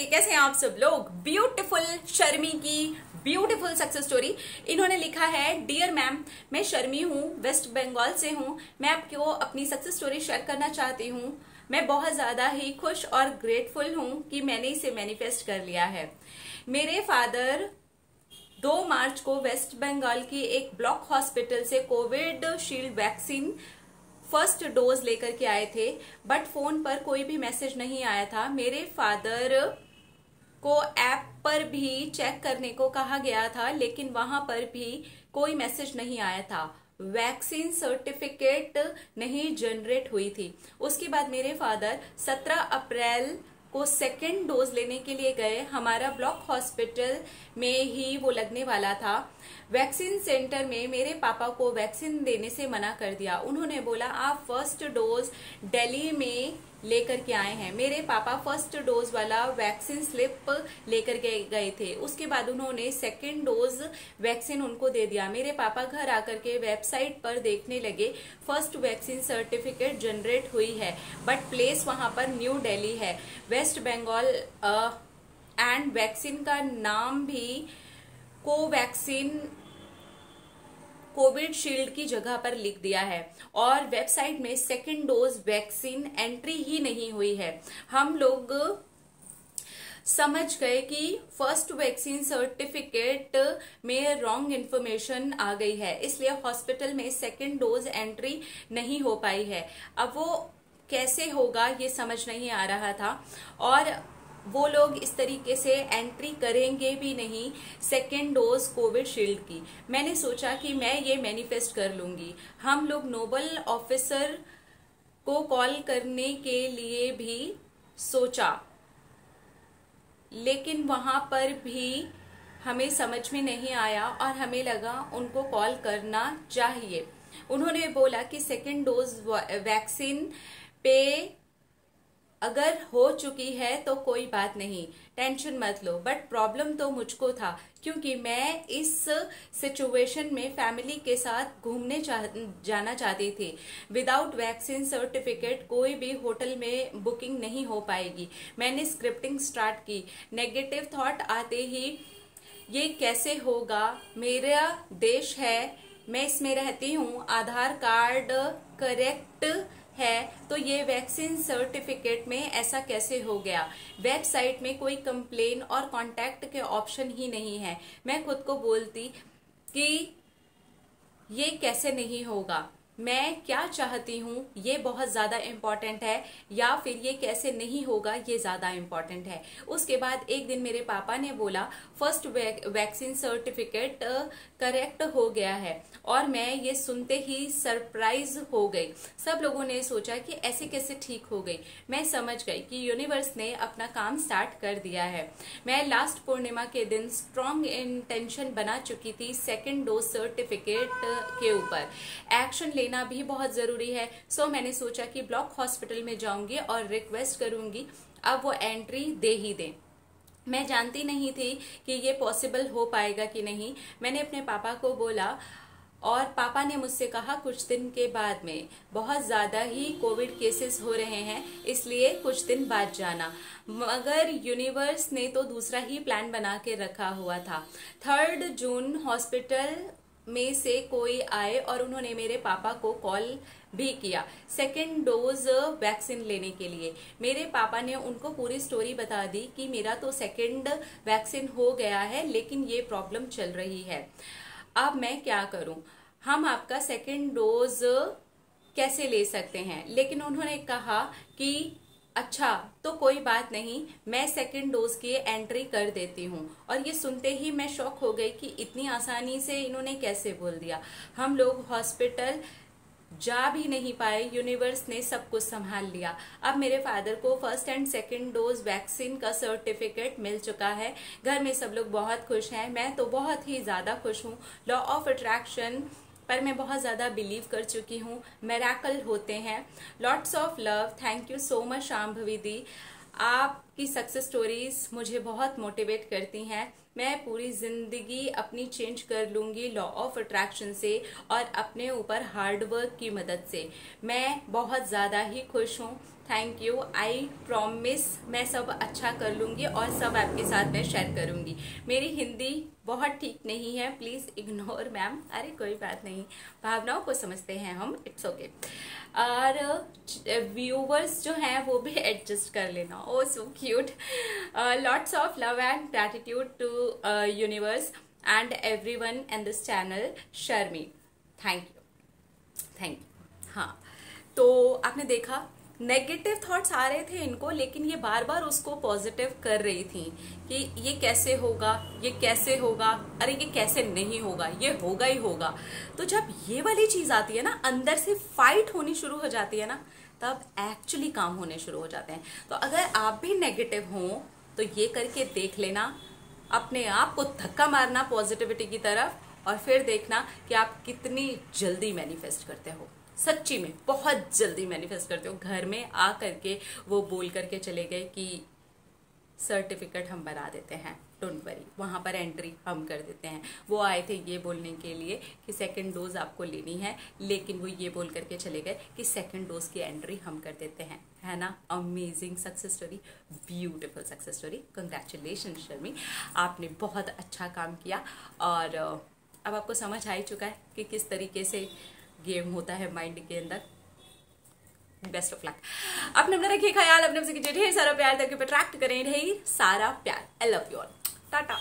कैसे हैं आप सब लोग। ब्यूटीफुल शर्मी की ब्यूटीफुल सक्सेस स्टोरी इन्होंने लिखा है। डियर मैम, मैं शर्मी हूँ, वेस्ट बंगाल से हूँ। मैं आपको अपनी सक्सेस स्टोरी शेयर करना चाहती हूँ। मैं बहुत ज्यादा ही खुश और ग्रेटफुल हूँ कि मैंने इसे मैनिफेस्ट कर लिया है। मेरे फादर 2 मार्च को वेस्ट बंगाल की एक ब्लॉक हॉस्पिटल से Covid shield vaccine first dose लेकर के आए थे, बट फोन पर कोई भी मैसेज नहीं आया था। मेरे फादर को ऐप पर भी चेक करने को कहा गया था, लेकिन वहां पर भी कोई मैसेज नहीं आया था। वैक्सीन सर्टिफिकेट नहीं जनरेट हुई थी। उसके बाद मेरे फादर 17 अप्रैल को सेकेंड डोज लेने के लिए गए। हमारा ब्लॉक हॉस्पिटल में ही वो लगने वाला था। वैक्सीन सेंटर में मेरे पापा को वैक्सीन देने से मना कर दिया। उन्होंने बोला आप फर्स्ट डोज दिल्ली में लेकर के आए हैं। मेरे पापा फर्स्ट डोज वाला वैक्सीन स्लिप लेकर के गए थे। उसके बाद उन्होंने सेकेंड डोज वैक्सीन उनको दे दिया। मेरे पापा घर आकर के वेबसाइट पर देखने लगे, फर्स्ट वैक्सीन सर्टिफिकेट जनरेट हुई है, बट प्लेस वहां पर न्यू दिल्ली है, वेस्ट बंगाल, एंड वैक्सीन का नाम भी कोवैक्सीन कोविड शील्ड की जगह पर लिख दिया है, और वेबसाइट में सेकेंड डोज वैक्सीन एंट्री ही नहीं हुई है। हम लोग समझ गए कि फर्स्ट वैक्सीन सर्टिफिकेट में रॉन्ग इन्फॉर्मेशन आ गई है, इसलिए हॉस्पिटल में सेकेंड डोज एंट्री नहीं हो पाई है। अब वो कैसे होगा ये समझ नहीं आ रहा था, और वो लोग इस तरीके से एंट्री करेंगे भी नहीं सेकेंड डोज कोविड शील्ड की। मैंने सोचा कि मैं ये मैनिफेस्ट कर लूंगी। हम लोग नोबल ऑफिसर को कॉल करने के लिए भी सोचा, लेकिन वहां पर भी हमें समझ में नहीं आया और हमें लगा उनको कॉल करना चाहिए। उन्होंने बोला कि सेकेंड डोज वैक्सीन पे अगर हो चुकी है तो कोई बात नहीं, टेंशन मत लो। बट प्रॉब्लम तो मुझको था, क्योंकि मैं इस सिचुएशन में फैमिली के साथ घूमने जाना चाहती थी। विदाउट वैक्सीन सर्टिफिकेट कोई भी होटल में बुकिंग नहीं हो पाएगी। मैंने स्क्रिप्टिंग स्टार्ट की। नेगेटिव थॉट आते ही ये कैसे होगा, मेरा देश है, मैं इसमें रहती हूँ, आधार कार्ड करेक्ट है, तो ये वैक्सीन सर्टिफिकेट में ऐसा कैसे हो गया। वेबसाइट में कोई कंप्लेन और कांटेक्ट के ऑप्शन ही नहीं है। मैं खुद को बोलती कि ये कैसे नहीं होगा, मैं क्या चाहती हूँ ये बहुत ज्यादा इम्पोर्टेंट है, या फिर ये कैसे नहीं होगा ये ज्यादा इम्पोर्टेंट है। उसके बाद एक दिन मेरे पापा ने बोला फर्स्ट वैक्सीन सर्टिफिकेट करेक्ट हो गया है, और मैं ये सुनते ही सरप्राइज हो गई। सब लोगों ने सोचा कि ऐसे कैसे ठीक हो गई। मैं समझ गई कि यूनिवर्स ने अपना काम स्टार्ट कर दिया है। मैं लास्ट पूर्णिमा के दिन स्ट्रॉन्ग इंटेंशन बना चुकी थी सेकेंड डोज सर्टिफिकेट के ऊपर। एक्शन लेना भी बहुत जरूरी है। सो मैंने सोचा कि ब्लॉक हॉस्पिटल में जाऊंगी और रिक्वेस्ट करूंगी अब वो एंट्री दे ही दें। मैं जानती नहीं थी कि ये पॉसिबल हो पाएगा कि नहीं। मैंने अपने पापा को बोला, और पापा ने मुझसे कहा कुछ दिन के बाद में बहुत ज्यादा ही कोविड केसेस हो रहे हैं, इसलिए कुछ दिन बाद जाना। मगर यूनिवर्स ने तो दूसरा ही प्लान बना के रखा हुआ था। 3 जून हॉस्पिटल में से कोई आए और उन्होंने मेरे पापा को कॉल भी किया सेकेंड डोज वैक्सीन लेने के लिए। मेरे पापा ने उनको पूरी स्टोरी बता दी कि मेरा तो सेकेंड वैक्सीन हो गया है, लेकिन ये प्रॉब्लम चल रही है, अब मैं क्या करूं, हम आपका सेकेंड डोज कैसे ले सकते हैं। लेकिन उन्होंने कहा कि अच्छा तो कोई बात नहीं, मैं सेकेंड डोज की एंट्री कर देती हूँ। और ये सुनते ही मैं शॉक हो गई कि इतनी आसानी से इन्होंने कैसे बोल दिया। हम लोग हॉस्पिटल जा भी नहीं पाए, यूनिवर्स ने सब कुछ संभाल लिया। अब मेरे फादर को first and second dose vaccine का सर्टिफिकेट मिल चुका है। घर में सब लोग बहुत खुश हैं, मैं तो बहुत ही ज्यादा खुश हूँ। लॉ ऑफ अट्रैक्शन पर मैं बहुत ज्यादा बिलीव कर चुकी हूँ, मिरेकल होते हैं। Lots of love, thank you so much Shambhavi दी। आप की सक्सेस स्टोरीज मुझे बहुत मोटिवेट करती हैं। मैं पूरी जिंदगी अपनी चेंज कर लूंगी लॉ ऑफ अट्रैक्शन से और अपने ऊपर हार्ड वर्क की मदद से। मैं बहुत ज़्यादा ही खुश हूँ। Thank you. आई प्रॉमिस मैं सब अच्छा कर लूंगी और सब आपके साथ मैं शेयर करूंगी। मेरी हिंदी बहुत ठीक नहीं है, प्लीज इग्नोर मैम। अरे कोई बात नहीं, भावनाओं को समझते हैं हम, इट्स ओके। और व्यूवर्स जो हैं वो भी एडजस्ट कर लेना। Oh so cute. Lots of love and gratitude to universe and everyone in this channel. Sharmi, thank you, thank you. हाँ, तो आपने देखा नेगेटिव थॉट्स आ रहे थे इनको, लेकिन ये बार बार उसको पॉजिटिव कर रही थी कि ये कैसे होगा, ये कैसे होगा, अरे ये कैसे नहीं होगा, ये होगा ही होगा। तो जब ये वाली चीज आती है ना, अंदर से फाइट होनी शुरू हो जाती है ना, तब एक्चुअली काम होने शुरू हो जाते हैं। तो अगर आप भी नेगेटिव हो तो ये करके देख लेना, अपने आप को धक्का मारना पॉजिटिविटी की तरफ, और फिर देखना कि आप कितनी जल्दी मैनिफेस्ट करते हो। सच्ची में बहुत जल्दी मैनिफेस्ट करते हो। घर में आ करके वो बोल करके चले गए कि सर्टिफिकेट हम बना देते हैं, डोंट वरी, वहां पर एंट्री हम कर देते हैं। वो आए थे ये बोलने के लिए कि सेकंड डोज आपको लेनी है, लेकिन वो ये बोल करके चले गए कि सेकंड डोज की एंट्री हम कर देते हैं। है ना amazing success story, beautiful success story. Congratulation Sharmi, आपने बहुत अच्छा काम किया। और अब आपको समझ आ ही चुका है कि किस तरीके से गेम होता है माइंड के अंदर। Best of luck. अपने अपना रखिए ख्याल, अपने कीजिए ढेर सारा प्यार, ताकि अट्रैक्ट करें ढेर सारा प्यार। I love you all, Tata.